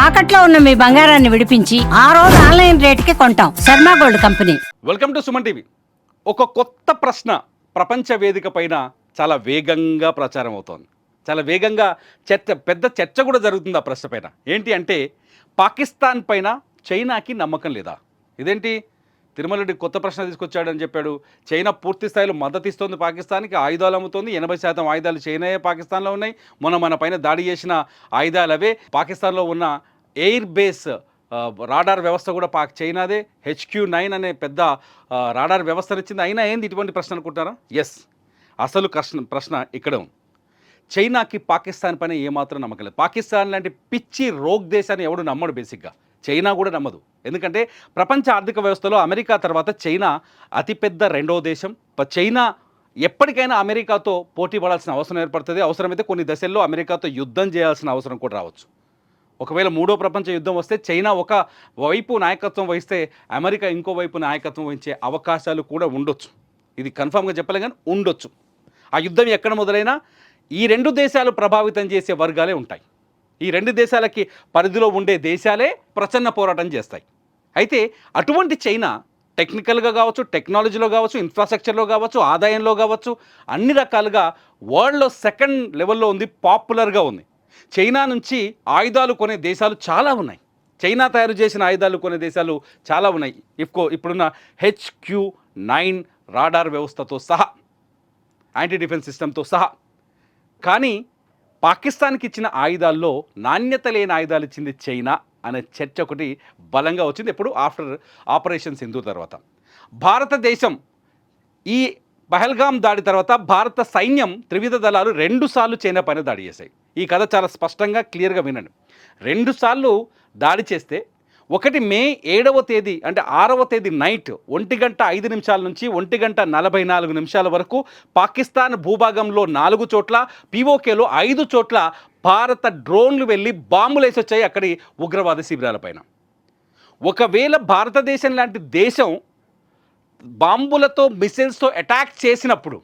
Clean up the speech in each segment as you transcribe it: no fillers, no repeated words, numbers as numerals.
తాకట్లో ఉన్న మీ బంగారాన్ని విడిపించి ఆ రోజు ఆన్లైన్ రేటుకి కొంటాం. Sharma gold company. Welcome to Suman TV. ఒక కొత్త ప్రశ్న ప్రపంచ వేదిక పైన చాలా వేగంగా ప్రచారం అవుతోంది. చాలా వేగంగా పెద్ద చర్చ కూడా జరుగుతుంది ఆ ప్రశ్న పైన. ఏంటి అంటే, పాకిస్తాన్ పైన చైనాకి నమ్మకం లేదా? ఇదేంటి తిరుమల రెడ్డి కొత్త ప్రశ్న తీసుకొచ్చాడని చెప్పాడు. చైనా పూర్తి స్థాయిలో మద్దతు ఇస్తోంది పాకిస్తాన్కి, ఆయుధాలు అమ్ముతోంది. 80% ఆయుధాలు చైనాయే పాకిస్తాన్లో ఉన్నాయి. మన పైన దాడి చేసిన ఆయుధాలు అవే. పాకిస్తాన్లో ఉన్న ఎయిర్ బేస్ రాడార్ వ్యవస్థ కూడా చైనాదే. HQ-9 అనే పెద్ద రాడార్ వ్యవస్థనిచ్చింది. అయినా ఏంది ఇటువంటి ప్రశ్న అనుకుంటారా? ఎస్, అసలు ప్రశ్న ఇక్కడ ఉంది. చైనాకి పాకిస్తాన్ పైన ఏమాత్రం నమ్మకం లేదు. పాకిస్తాన్ లాంటి పిచ్చి రోగ్ దేశాన్ని ఎవడు నమ్మడు. బేసిక్గా చైనా కూడా నమ్మదు. ఎందుకంటే ప్రపంచ ఆర్థిక వ్యవస్థలో అమెరికా తర్వాత చైనా అతిపెద్ద రెండవ దేశం. చైనా ఎప్పటికైనా అమెరికాతో పోటీ పడాల్సిన అవసరం ఏర్పడుతుంది. అవసరమైతే కొన్ని దశల్లో అమెరికాతో యుద్ధం చేయాల్సిన అవసరం కూడా రావచ్చు. ఒకవేళ మూడో ప్రపంచ యుద్ధం వస్తే చైనా ఒక వైపు నాయకత్వం వహిస్తే అమెరికా ఇంకో వైపు నాయకత్వం వహించే అవకాశాలు కూడా ఉండొచ్చు. ఇది కన్ఫామ్గా చెప్పలే కానీ ఉండొచ్చు. ఆ యుద్ధం ఎక్కడ మొదలైనా ఈ రెండు దేశాలు ప్రభావితం చేసే వర్గాలే ఉంటాయి. ఈ రెండు దేశాలకి పరిధిలో ఉండే దేశాలే ప్రచన్న పోరాటం చేస్తాయి. అయితే అటువంటి చైనా టెక్నికల్గా కావచ్చు, టెక్నాలజీలో కావచ్చు, ఇన్ఫ్రాస్ట్రక్చర్లో కావచ్చు, ఆదాయంలో కావచ్చు, అన్ని రకాలుగా వరల్డ్లో సెకండ్ లెవెల్లో ఉంది, పాపులర్గా ఉంది. చైనా నుంచి ఆయుధాలు కొనే దేశాలు చాలా ఉన్నాయి. చైనా తయారు చేసిన ఆయుధాలు కొనే దేశాలు చాలా ఉన్నాయి. ఇప్పుడున్న HQ-9 రాడార్ వ్యవస్థతో సహా, యాంటీ డిఫెన్స్ సిస్టమ్తో సహా. కానీ పాకిస్తాన్కి ఇచ్చిన ఆయుధాల్లో నాణ్యత లేని ఆయుధాలు ఇచ్చింది చైనా అనే చర్చ ఒకటి బలంగా వచ్చింది. ఎప్పుడు ఆఫ్టర్ ఆపరేషన్ సింధు తర్వాత. భారతదేశం ఈ పహల్గామ్ దాడి తర్వాత భారత సైన్యం త్రివిధ దళాలు 2 సార్లు చైనా పైన దాడి చేశాయి. ఈ కథ చాలా స్పష్టంగా క్లియర్గా వినండి. 2 సార్లు దాడి చేస్తే, ఒకటి మే 7వ తేదీ అంటే 6వ తేదీ నైట్ 1:05 నుంచి 1:44 వరకు పాకిస్తాన్ భూభాగంలో 4 చోట్ల, POKలో 5 చోట్ల భారత డ్రోన్లు వెళ్ళి బాంబులు వేసి వచ్చాయి అక్కడి ఉగ్రవాద శిబిరాలపైన. ఒకవేళ భారతదేశం లాంటి దేశం బాంబులతో, మిసైల్స్తో అటాక్ చేసినప్పుడు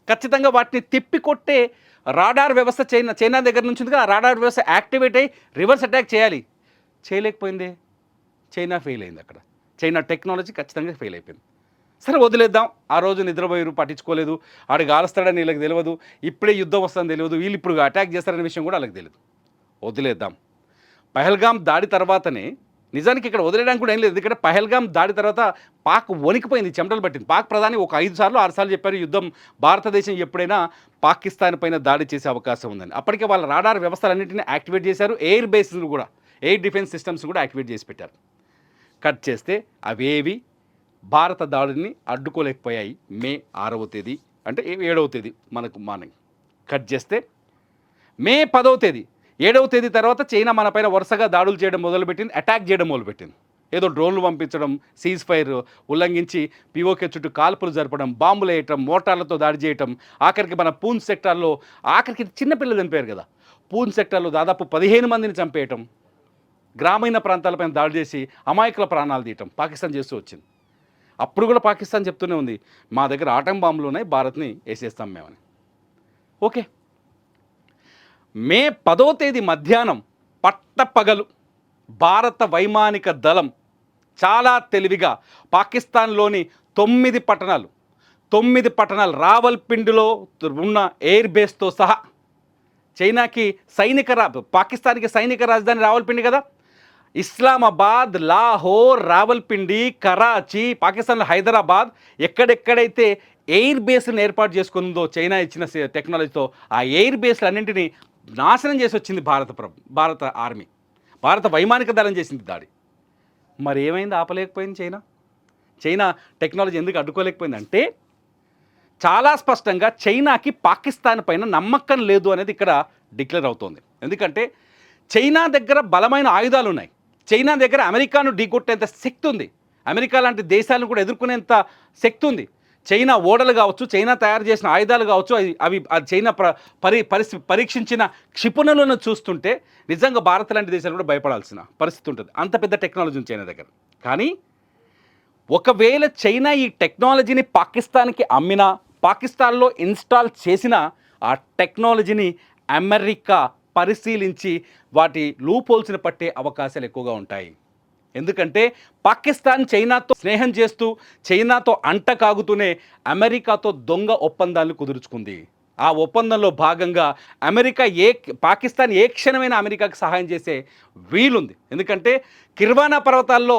ఖచ్చితంగా వాటిని తిప్పికొట్టే రాడార్ వ్యవస్థ చైనా దగ్గర నుంచి ఉంది. ఆ రాడార్ వ్యవస్థ యాక్టివేట్ అయ్యి రివర్స్ అటాక్ చేయాలి. చేయలేకపోయింది. చైనా ఫెయిల్ అయింది. అక్కడ చైనా టెక్నాలజీ ఖచ్చితంగా ఫెయిల్ అయిపోయింది. సరే వదిలేద్దాం. ఆ రోజు నిద్రపోయారు, పట్టించుకోలేదు. ఆడికి ఆలుస్తాడని వీళ్ళకి తెలియదు, ఇప్పుడే యుద్ధం వస్తుందని తెలియదు, వీళ్ళు ఇప్పుడు అటాక్ చేస్తారనే విషయం కూడా వాళ్ళకి తెలియదు. వదిలేద్దాం. పహల్గామ్ దాడి తర్వాతనే, నిజానికి ఇక్కడ వదిలేయడానికి కూడా ఏం లేదు. ఎందుకంటే పహల్గామ్ దాడి తర్వాత పాక్ వణికిపోయింది, చెమటలు పట్టింది. పాక్ ప్రధాని ఒక 5 సార్లు 6 సార్లు చెప్పారు యుద్ధం భారతదేశం ఎప్పుడైనా పాకిస్తాన్ పైన దాడి చేసే అవకాశం ఉందని. అప్పటికే వాళ్ళ రాడార్ వ్యవస్థలన్నింటినీ యాక్టివేట్ చేశారు. ఎయిర్ బేస్ను కూడా, ఎయిర్ డిఫెన్స్ సిస్టమ్స్ కూడా యాక్టివేట్ చేసి పెట్టారు. కట్ చేస్తే అవేవి భారత దాడిని అడ్డుకోలేకపోయాయి. మే 6వ తేదీ అంటే 7వ తేదీ మనకు మార్నింగ్. కట్ చేస్తే మే 10వ తేదీ, 7వ తేదీ తర్వాత చైనా మన పైన వరుసగా దాడులు చేయడం మొదలుపెట్టింది, అటాక్ చేయడం మొదలుపెట్టింది. ఏదో డ్రోన్లు పంపించడం, సీజ్ ఫైర్ ఉల్లంఘించి POK చుట్టూ కాల్పులు జరపడం, బాంబులు వేయటం, మోటార్లతో దాడి చేయటం. ఆఖరికి మన పూంచ్ సెక్టార్లో ఆఖరికి చిన్నపిల్లలు చంపారు కదా, పూంచ్ సెక్టార్లో దాదాపు 15 మందిని చంపేయటం, గ్రామీణ ప్రాంతాలపైన దాడి చేసి అమాయకుల ప్రాణాలు తీయటం పాకిస్తాన్ చేస్తూ వచ్చింది. అప్పుడు కూడా పాకిస్తాన్ చెప్తూనే ఉంది, మా దగ్గర ఆటం బాంబులు ఉన్నాయి, భారత్ని వేసేస్తాం మేమని. ఓకే, మే 10వ తేదీ మధ్యాహ్నం పట్టపగలు భారత వైమానిక దళం చాలా తెలివిగా పాకిస్తాన్లోని 9 పట్టణాలు రావల్పిండిలో ఉన్న ఎయిర్ బేస్తో సహా, చైనాకి పాకిస్తాన్కి సైనిక రాజధాని రావల్పిండి కదా, ఇస్లామాబాద్, లాహోర్, రావల్పిండి, కరాచీ, పాకిస్తాన్లో హైదరాబాద్, ఎక్కడెక్కడైతే ఎయిర్ బేస్లను ఏర్పాటు చేసుకుందో చైనా ఇచ్చిన టెక్నాలజీతో, ఆ ఎయిర్ బేస్లన్నింటినీ నాశనం చేసి వచ్చింది భారత ఆర్మీ. భారత వైమానిక దళం చేసింది దాడి. మరి ఏమైంది? ఆపలేకపోయింది చైనా టెక్నాలజీ ఎందుకు అడ్డుకోలేకపోయింది అంటే, చాలా స్పష్టంగా చైనాకి పాకిస్తాన్ పైన నమ్మకం లేదు అనేది ఇక్కడ డిక్లేర్ అవుతోంది. ఎందుకంటే చైనా దగ్గర బలమైన ఆయుధాలు ఉన్నాయి. చైనా దగ్గర అమెరికాను ఢీకొట్టేంత శక్తి ఉంది. అమెరికా లాంటి దేశాలను కూడా ఎదుర్కొనేంత శక్తి ఉంది. చైనా ఓడలు కావచ్చు, చైనా తయారు చేసిన ఆయుధాలు కావచ్చు, అవి చైనా పరీక్షించిన క్షిపణులను చూస్తుంటే నిజంగా భారత్ లాంటి దేశాలు కూడా భయపడాల్సిన పరిస్థితి ఉంటుంది. అంత పెద్ద టెక్నాలజీ ఉంది చైనా దగ్గర. కానీ ఒకవేళ చైనా ఈ టెక్నాలజీని పాకిస్తాన్కి అమ్మినా, పాకిస్తాన్లో ఇన్స్టాల్ చేసిన ఆ టెక్నాలజీని అమెరికా పరిశీలించి వాటి లూపోల్స్ని పట్టే అవకాశాలు ఎక్కువగా ఉంటాయి. ఎందుకంటే పాకిస్తాన్ చైనాతో స్నేహం చేస్తూ చైనాతో అంట కాగుతూనే అమెరికాతో దొంగ ఒప్పందాలను కుదుర్చుకుంది. ఆ ఒప్పందంలో భాగంగా పాకిస్తాన్ ఏ క్షణమైన అమెరికాకి సహాయం చేసే వీలుంది. ఎందుకంటే కిర్వానా పర్వతాల్లో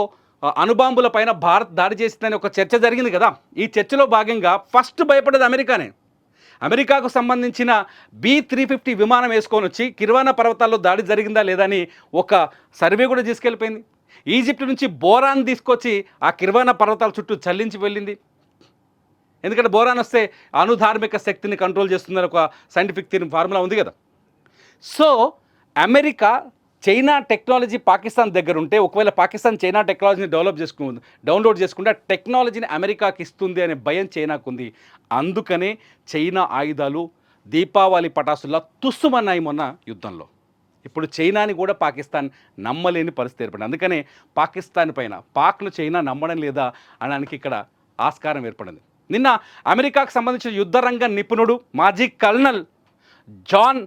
అణుబాంబుల పైన భారత్ దాడి చేసిందని ఒక చర్చ జరిగింది కదా. ఈ చర్చలో భాగంగా ఫస్ట్ భయపడేది అమెరికానే. అమెరికాకు సంబంధించిన B-350 విమానం వేసుకొని వచ్చి కిర్వానా పర్వతాల్లో దాడి జరిగిందా లేదా అని ఒక సర్వే కూడా తీసుకెళ్ళిపోయింది. ఈజిప్ట్ నుంచి బోరాన్ తీసుకొచ్చి ఆ కిర్వానా పర్వతాల చుట్టూ చల్లించి వెళ్ళింది. ఎందుకంటే బోరాన్ వస్తే అణుధార్మిక శక్తిని కంట్రోల్ చేస్తుందని ఒక సైంటిఫిక్ ఫార్ములా ఉంది కదా. So America China technology Pakistan దగ్గర ఉంటే, ఒకవేళ పాకిస్తాన్ చైనా టెక్నాలజీని డౌన్లోడ్ చేసుకుంటే ఆ టెక్నాలజీని అమెరికాకి ఇస్తుంది అనే భయం చైనాకు ఉంది. అందుకనే చైనా ఆయుధాలు దీపావళి పటాసుల్లా తుస్సుమన్నాయి మొన్న యుద్ధంలో. ఇప్పుడు చైనాని కూడా పాకిస్తాన్ నమ్మలేని పరిస్థితి ఏర్పడింది. అందుకనే పాకిస్తాన్ పైన పాక్ను చైనా నమ్మడం లేదా అనడానికి ఇక్కడ ఆస్కారం ఏర్పడింది. నిన్న అమెరికాకు సంబంధించిన యుద్ధరంగ నిపుణుడు మాజీ కల్నల్ జాన్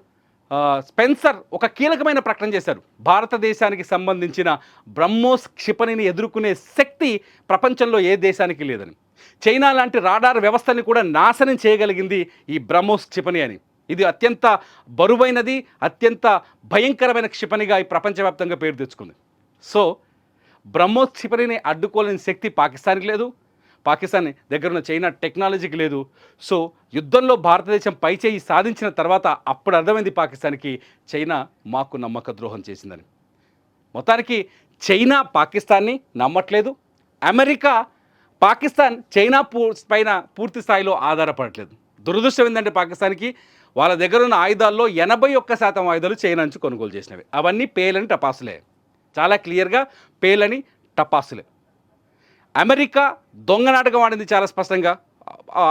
స్పెన్సర్ ఒక కీలకమైన ప్రకటన చేశారు. భారతదేశానికి సంబంధించిన బ్రహ్మోస్ క్షిపణిని ఎదుర్కొనే శక్తి ప్రపంచంలో ఏ దేశానికి లేదని, చైనా లాంటి రాడార్ వ్యవస్థని కూడా నాశనం చేయగలిగింది ఈ బ్రహ్మోస్ క్షిపణి అని. ఇది అత్యంత బరువైనది, అత్యంత భయంకరమైన క్షిపణిగా ఈ ప్రపంచవ్యాప్తంగా పేరు తెచ్చుకుంది. సో బ్రహ్మోస్ క్షిపణిని అడ్డుకోలేని శక్తి పాకిస్తాన్కి లేదు, పాకిస్తాన్ దగ్గర ఉన్న చైనా టెక్నాలజీకి లేదు. సో యుద్ధంలో భారతదేశం పైచేయి సాధించిన తర్వాత అప్పుడు అర్థమైంది పాకిస్తాన్కి చైనా మాకు నమ్మక ద్రోహం చేసిందని. మొత్తానికి చైనా పాకిస్తాన్ని నమ్మట్లేదు, అమెరికా పాకిస్తాన్ చైనా పైన పూర్తి స్థాయిలో ఆధారపడట్లేదు. దురదృష్టం ఏంటంటే పాకిస్తాన్కి వాళ్ళ దగ్గర ఉన్న ఆయుధాల్లో 81% ఆయుధాలు చైనా నుంచి కొనుగోలు చేసినవి. అవన్నీ పేలని టపాసులే, చాలా క్లియర్గా పేలని టపాసులే. అమెరికా దొంగ నాటకం ఆడింది చాలా స్పష్టంగా.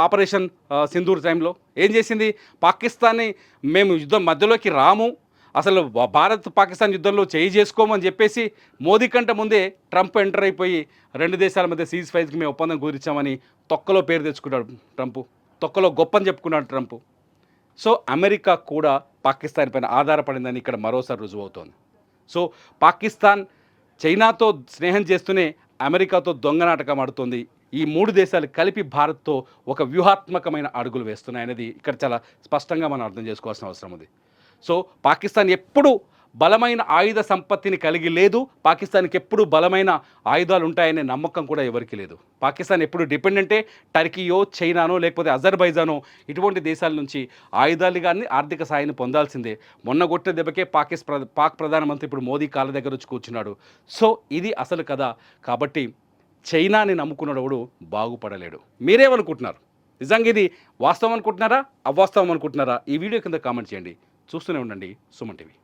ఆపరేషన్ సింధూర్ టైంలో ఏం చేసింది, పాకిస్తాన్ని మేము యుద్ధం మధ్యలోకి రాము, అసలు భారత్ పాకిస్తాన్ యుద్ధంలో చేసుకోమని చెప్పేసి మోదీ కంటే ముందే ట్రంప్ ఎంటర్ అయిపోయి 2 దేశాల మధ్య సీజ్ ఫైజ్కి మేము ఒప్పందం కుదిర్చామని తొక్కలో పేరు తెచ్చుకున్నాడు ట్రంప్, తొక్కలో గొప్పని చెప్పుకున్నాడు ట్రంప్. సో అమెరికా కూడా పాకిస్తాన్ పైన ఆధారపడిందని ఇక్కడ మరోసారి రుజువు అవుతోంది. సో పాకిస్తాన్ చైనాతో స్నేహం చేస్తూనే అమెరికాతో దొంగ నాటకం ఆడుతోంది. ఈ 3 దేశాలు కలిపి భారత్తో ఒక వ్యూహాత్మకమైన అడుగులు వేస్తున్నాయనేది ఇక్కడ చాలా స్పష్టంగా మనం అర్థం చేసుకోవాల్సిన అవసరం ఉంది. సో పాకిస్తాన్ ఎప్పుడు బలమైన ఆయుధ సంపత్తిని కలిగి లేదు, పాకిస్తాన్కి ఎప్పుడు బలమైన ఆయుధాలు ఉంటాయనే నమ్మకం కూడా ఎవరికి లేదు. పాకిస్తాన్ ఎప్పుడు డిపెండెంటే టర్కీయో, చైనానో, లేకపోతే అజర్బైజానో ఇటువంటి దేశాల నుంచి ఆయుధాలు కానీ ఆర్థిక సాయాన్ని పొందాల్సిందే. మొన్న కొట్టిన దెబ్బకే పాక్ ప్రధానమంత్రి ఇప్పుడు మోదీ కాళ్ళ దగ్గర వచ్చి కూర్చున్నాడు. సో ఇది అసలు కథ. కాబట్టి చైనాని నమ్ముకున్నవాడు బాగుపడలేడు. మీరేమనుకుంటున్నారు? నిజంగా ఇది వాస్తవం అనుకుంటున్నారా, అవాస్తవం అనుకుంటున్నారా? ఈ వీడియో కింద కామెంట్ చేయండి. చూస్తూనే ఉండండి సుమన్ టీవీ.